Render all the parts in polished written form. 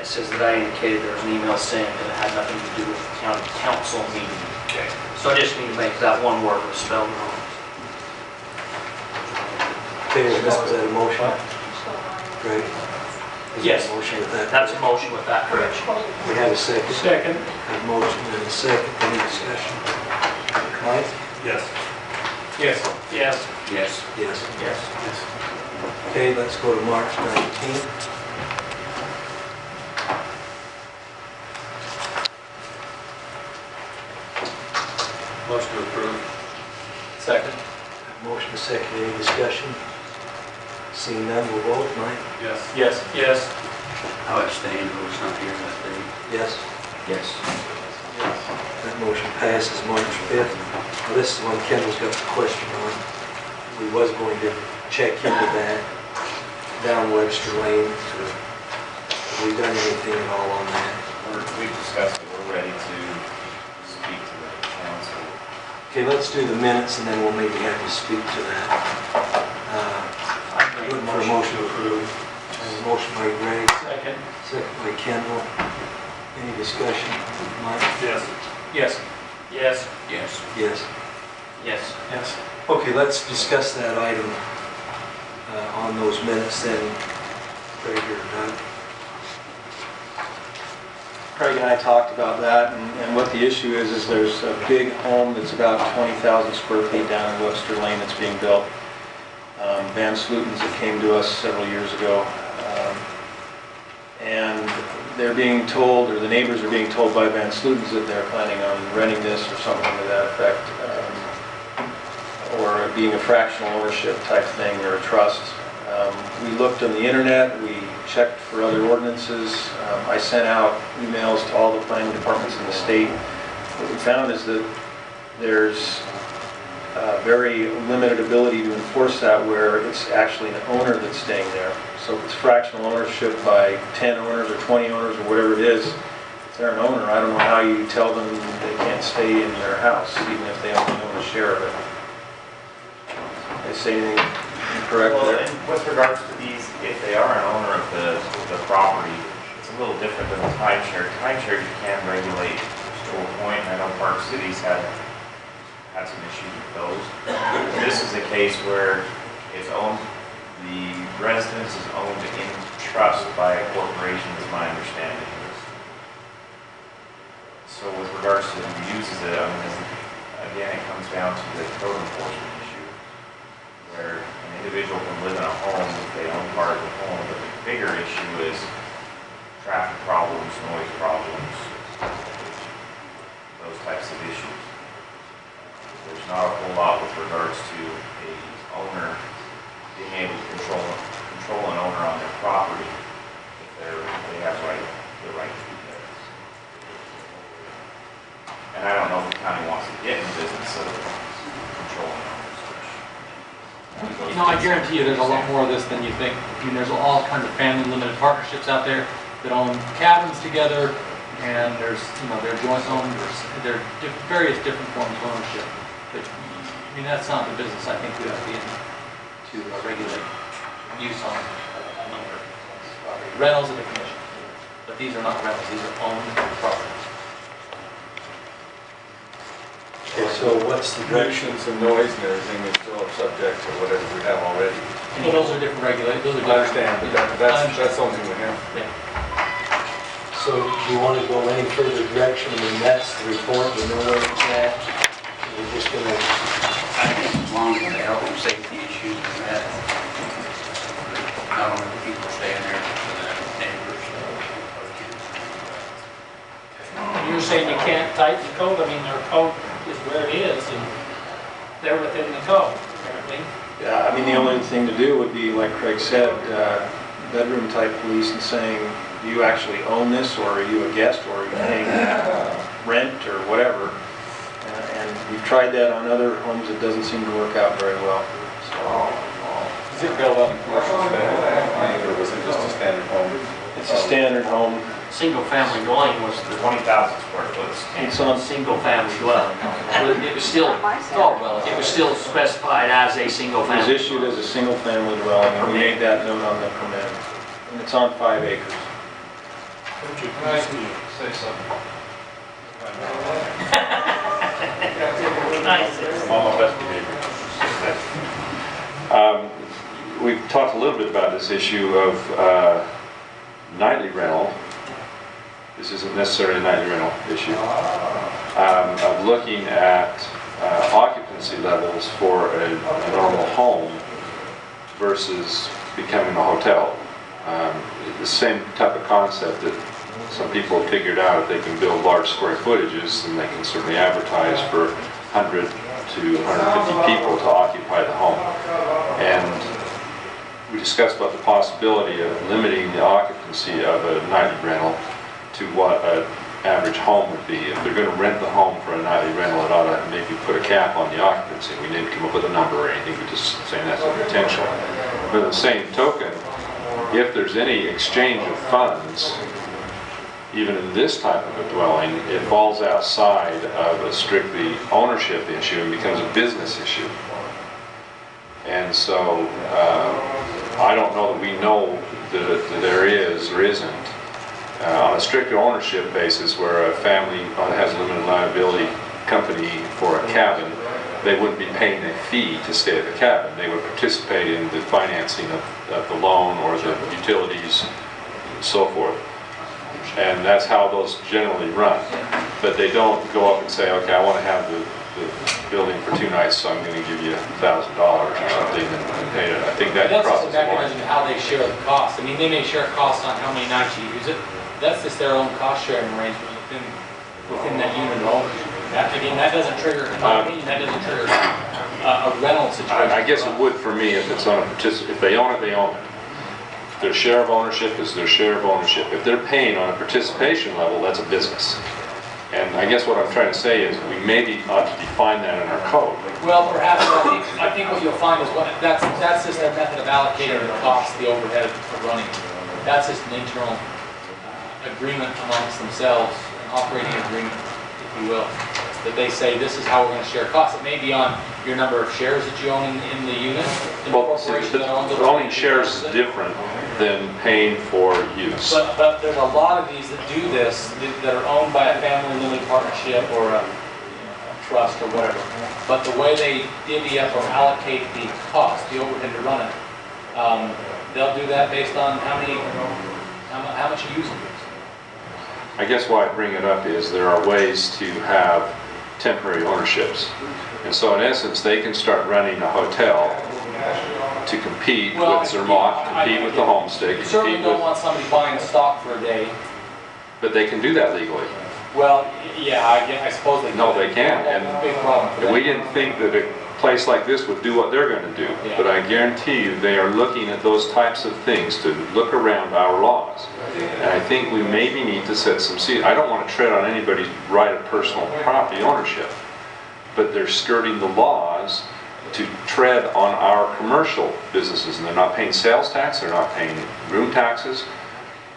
it says that I indicated there was an email sent and it had nothing to do with the county council meeting. Okay. So I just need to make that one word was spelled wrong. Okay, is that a motion? Great. Is Yes. there a motion with that? That's a motion with that correction. We have a second. Second. A motion and a second. Any discussion? Mike? Yes. Yes. Yes. Yes. Yes. Yes. Okay, let's go to March 19th. Motion to approve. Second. Motion and second. Any discussion? Seeing none, we'll vote. Mike? Yes. Yes. Yes. I'll abstain, who was not here that day. Yes. Yes. That motion passes March 5th. Now, this is one Kendall's got a question on. We was going to check into that down Webster Lane. Have we done anything at all on that? We've discussed it, we're ready to speak to the council. Okay, let's do the minutes and then we'll maybe have to speak to that. Looking for a motion to approve. A motion by Greg, Second. second by Kendall. Any discussion? Mike? Yes. Yes. Yes. Yes. Yes. Yes. Yes. Okay, let's discuss that item on those minutes then. Greg or Doug? Craig and I talked about that, and what the issue is there's a big home that's about 20,000 square feet down in Webster Lane that's being built. Van Slutens that came to us several years ago. And they're being told, or the neighbors are being told by Van Slutens that they're planning on renting this or something to that effect, or it being a fractional ownership type thing or a trust. We looked on the internet, we checked for other ordinances. I sent out emails to all the planning departments in the state. What we found is that there's very limited ability to enforce that where it's actually an owner that's staying there. So if it's fractional ownership by 10 owners or 20 owners or whatever it is, if they're an owner, I don't know how you tell them they can't stay in their house, even if they only own a share of it. Did I say anything incorrect Well, there? and with regards to these, if they are an owner of the property, it's a little different than the timeshare. Timeshares you can regulate to a point, and I know Park Cities had some issues with those. This is a case where it's owned, the residence is owned in trust by a corporation, is my understanding. So with regards to who uses it, I mean, again, it comes down to the code enforcement issue, where an individual can live in a home if they own part of the home, but the bigger issue is traffic problems, noise problems, those types of issues. There's not a whole lot with regards to a owner being able to control an owner on their property if they have the right to be there. And I don't know if the county wants to get in the business of controlling owners. You know, I guarantee you there's a lot more of this than you think. I mean, there's all kinds of family limited partnerships out there that own cabins together, and there's, you know, they're joint owned, there are various different forms of ownership. But, I mean, that's not the business I think we ought to be in to regulate use on a number. Rentals are the commission, but these are not rentals, these are owned properties. Okay, so what's the direction? Nuisance and noise and everything is still subject to whatever we have already. Well, those are different regulations, those are I different. understand, but that's something we have. Yeah. So do you want to go any further direction? I mean, that's the report, we know where it's at. We're just going to, I think as long as the health and safety issues are met, not only the people staying there, but the neighbors, other kids. You're saying you can't tighten the code? I mean, their code is where it is, and they're within the code, apparently. Yeah, I mean, the only thing to do would be, like Craig said, bedroom type police and saying, do you actually own this, or are you a guest, or are you paying rent, or whatever. And we've tried that on other homes, it doesn't seem to work out very well. Is it built on a commercial standard, or was it just a standard home? It's a standard home. Single family dwelling was the 20,000 square foot. It's on single family dwelling. It was still, it was still specified as a single It was family. issued as a single family dwelling, and we made that note on the permit. And it's on 5 acres. Say something. I'm on my best behavior. We've talked a little bit about this issue of nightly rental. This isn't necessarily a nightly rental issue. Of looking at occupancy levels for a normal home versus becoming a hotel. The same type of concept that some people have figured out, if they can build large square footages, then they can certainly advertise for 100 to 150 people to occupy the home. And we discussed about the possibility of limiting the occupancy of a nightly rental to what an average home would be. If they're going to rent the home for a nightly rental, it ought to maybe put a cap on the occupancy. We didn't come up with a number or anything, we're just saying that's a potential. But at the same token, if there's any exchange of funds, even in this type of a dwelling, it falls outside of a strictly ownership issue and becomes a business issue. And so I don't know that we know that there is or isn't. On a strict ownership basis, where a family has a limited liability company for a cabin, they wouldn't be paying a fee to stay at the cabin. They would participate in the financing of the loan or the utilities and so forth. And that's how those generally run. But they don't go up and say, okay, I want to have the building for 2 nights, so I'm going to give you $1,000 or something and pay it. I think that That's just crosses a the line. mechanism of how they share the cost. I mean, they may share costs on how many nights you use it. That's just their own cost sharing arrangement within that unit of ownership. Again, that doesn't trigger, in my opinion, that doesn't trigger a rental situation. I guess it would for me if it's on a if they own it, they own it. Their share of ownership is their share of ownership. If they're paying on a participation level, that's a business. And I guess what I'm trying to say is we maybe ought to define that in our code. Well, perhaps, I think what you'll find is that's just their method of allocating the cost, the overhead of running. That's just an internal agreement amongst themselves, an operating agreement, if you will, that they say this is how we're going to share costs. It may be on your number of shares that you own in the unit, in the corporation that owns it. Owning shares is different than paying for use. But there's a lot of these that do this that are owned by a family limited partnership or a trust or whatever. But the way they divvy up or allocate the cost, the overhead to run it, they'll do that based on how much you use it. I guess why I bring it up is there are ways to have temporary ownerships. And so in essence, they can start running a hotel to compete with Zermatt, compete with the homestay, You certainly compete don't with, want somebody buying stock for a day. but they can do that legally. Well, yeah, I suppose they can. No, they can. And Big problem for them. we didn't think that a place like this would do what they're going to do. Yeah. But I guarantee you they are looking at those types of things to look around our laws. And I think we maybe need to set some seed. I don't want to tread on anybody's right of personal property ownership, but they're skirting the laws to tread on our commercial businesses, and they're not paying sales tax, they're not paying room taxes,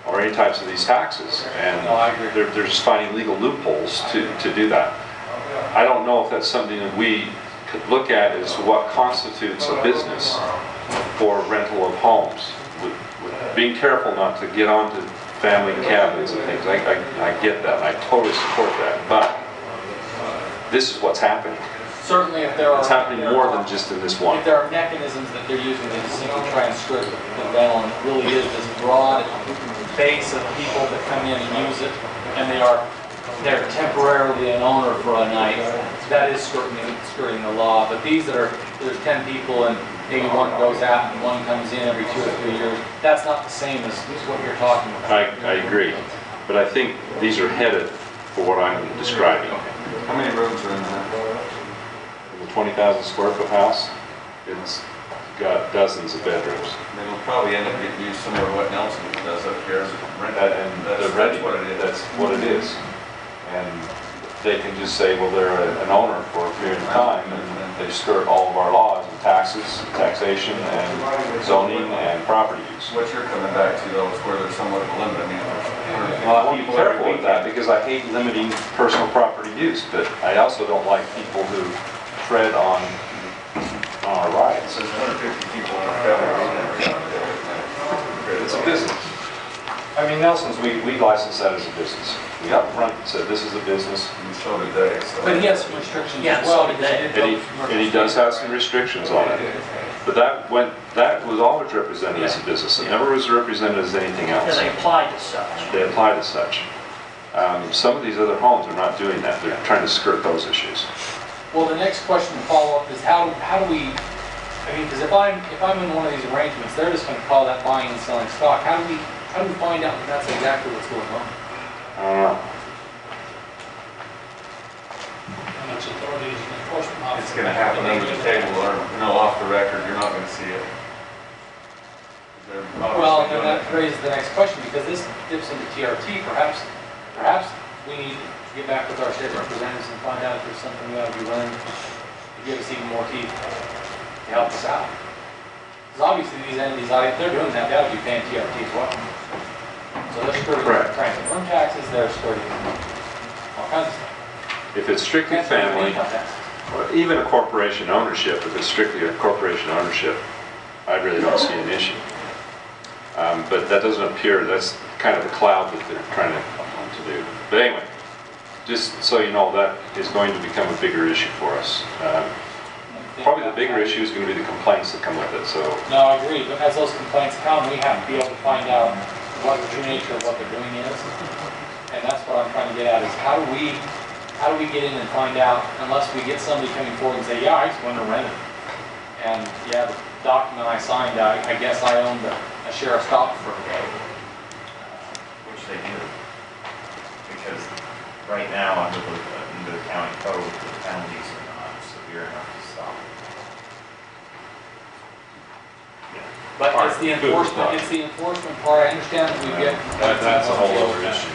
or any types of these taxes. And No, I agree. they're just finding legal loopholes to do that. I don't know if that's something that we could look at as what constitutes a business for rental of homes. With being careful not to get onto family cabins and things. I get that, and I totally support that, but this is what's happening. Certainly if there are... It's happening more than just in this one. If there are mechanisms that they're using to simply try and skirt the rental, and it really is this broad base of people that come in and use it, and they're temporarily an owner for a night, that is skirting the law. But these that are, there's 10 people and maybe one goes out and one comes in every 2 or 3 years, that's not the same as what you're talking about. I agree, but I think these are headed for what I'm describing. How many rooms are in that? The 20,000 square foot house, it's got dozens of bedrooms. And it'll probably end up getting used similar to what Nelson does up here. And they're ready. That's what it is. That's what it is. And they can just say, well, they're an owner for a period of time, and they skirt all of our laws and taxes, taxation, and zoning, and property use. What you're coming back to though is where there's somewhat of a limit. I mean, Well, I want to be careful with that because I hate limiting personal property use, but I also don't like people who tread on our rights. There's 150 people in our family. It's a business. I mean, Nelson's, we licensed that as a business. We up front said, this is a business. And so did they, so. But he has some restrictions Yeah, as well. so did because they. did And go he does have some restrictions on it. But that was always represented as a business. It never was represented as anything Yeah, else. they applied as such. They applied as such. Some of these other homes are not doing that. They're trying to skirt those issues. Well, the next question to follow up is how do we, I mean, because if I'm in one of these arrangements, they're just going to call that buying and selling stock. How do we find out that that's exactly what's going on? I don't know. How much authority is an enforcement officer? It's gonna happen under the table or, off the record, you're not gonna see it. They're Well, obviously then doing that raises the next question, because this dips into TRT, perhaps we need to get back with our state representatives and find out if there's something we ought to be running to give us even more teeth to help us out. Because obviously these entities, if they're doing that, they ought to be paying TRT as well. So they're skirting Correct. room taxes, they're skirting all kinds of stuff. If it's strictly family, or even a corporation ownership, if it's strictly a corporation ownership, I really don't see an issue. But that doesn't appear, that's kind of the cloud that they're trying to do. But anyway, just so you know, that is going to become a bigger issue for us. Probably the bigger issue is going to be the complaints that come with it, so. No, I agree, but as those complaints come, we have to be able to find out what the true nature of what they're doing is. And that's what I'm trying to get at, is how do we get in and find out, unless we get somebody coming forward and say, yeah, I just want to rent it. And yeah, the document I signed, I guess I owned a share of stock for a day. Which they do. Because right now, under the county code, the penalties are not severe enough to stop. But it's the enforcement part, I understand that we get. That's a whole other issue.